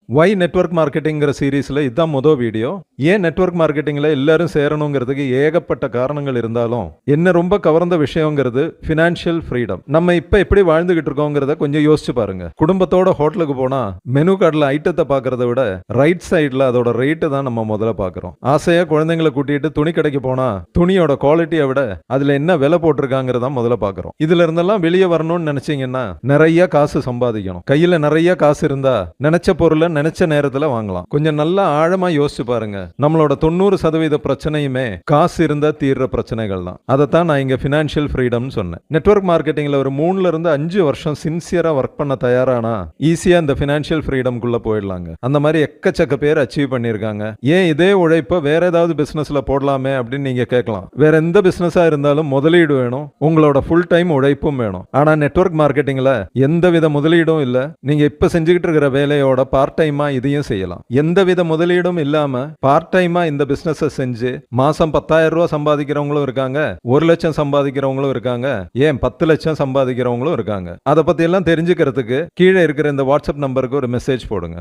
வை network மார்க்கெட்டிங்கிற சீரீஸில் இதுதான் மொதல் வீடியோ. ஏன் நெட்வொர்க் மார்க்கெட்டிங்கில் எல்லாரும் சேரணுங்கிறதுக்கு ஏகப்பட்ட காரணங்கள் இருந்தாலும் என்ன ரொம்ப கவர்ந்த விஷயங்கிறது ஃபினான்ஷியல் ஃப்ரீடம். நம்ம இப்போ எப்படி வாழ்ந்துகிட்டு இருக்கோங்கிறத கொஞ்சம் யோசிச்சு பாருங்க. குடும்பத்தோட ஹோட்டலுக்கு போனால் மெனு கார்டில் ஐட்டத்தை பார்க்கறத விட ரைட் சைடில் அதோட ரேட்டு தான் நம்ம முதல்ல பார்க்குறோம். ஆசையாக குழந்தைங்களை கூட்டிகிட்டு துணி கடைக்கு போனால் துணியோட குவாலிட்டியை விட அதில் என்ன விலை போட்டிருக்காங்கிறத முதல்ல பார்க்குறோம். இதுல இருந்தெல்லாம் வெளியே வரணும்னு நினைச்சீங்கன்னா நிறைய காசு சம்பாதிக்கணும். கையில் நிறைய காசு இருந்தா நினைச்ச பொருளை நினைச்ச நேரத்துல வாங்கலாம். கொஞ்சம் நல்லா ஆழமா யோசிச்சு பாருங்க. நம்மளோட 90% பிரச்சனையுமே காசு இருந்தா தீர்ற பிரச்சனைகள் தான். அதைத்தான் நான் இங்க ஃபினான்ஷியல் ஃப்ரீடம் சொன்னேன். நெட்வொர்க் மார்க்கெட்டிங்ல ஒரு 3 இருந்து 5 வருஷம் சின்சியரா ஒர்க் பண்ண தயாரானா ஈஸியா இந்த ஃபினான்ஷியல் ஃப்ரீடம்குள்ள போயிடலாங்க. அந்த மாதிரி எக்கச்சக்க பேர் அச்சீவ் பண்ணிருக்காங்க. ஏன் இதே உழைப்ப வேற ஏதாவது பிசினஸ்ல போடலாமே அப்படின்னு நீங்க கேட்கலாம். வேற எந்த பிசினஸா இருந்தாலும் முதலீடு வேணும், உங்களோட ஃபுல் டைம் உழைப்பும் வேணும். ஆனா நெட்வொர்க் மார்க்கெட்டிங்ல எந்தவித முதலீடும் இல்ல. நீங்க இப்ப செஞ்சுக்கிட்டு இருக்கிற வேலையோட பார்ட் டைமா இதையும் செய்யலாம். எந்தவித முதலீடும் இல்லாம பார்ட் டைமா இந்த பிசினஸ் செஞ்சு மாசம் 10,000 ரூபாய் சம்பாதிக்கிறவங்களும் இருக்காங்க, 1 லட்சம் சம்பாதிக்கிறவங்களும் இருக்காங்க, ஏன் 10 லட்சம் சம்பாதிக்கிறவங்களும் இருக்காங்க. அதை பத்தி எல்லாம் தெரிஞ்சுக்கிறதுக்கு கீழே இருக்கிற இந்த வாட்ஸ்அப் நம்பருக்கு ஒரு மெசேஜ் போடுங்க.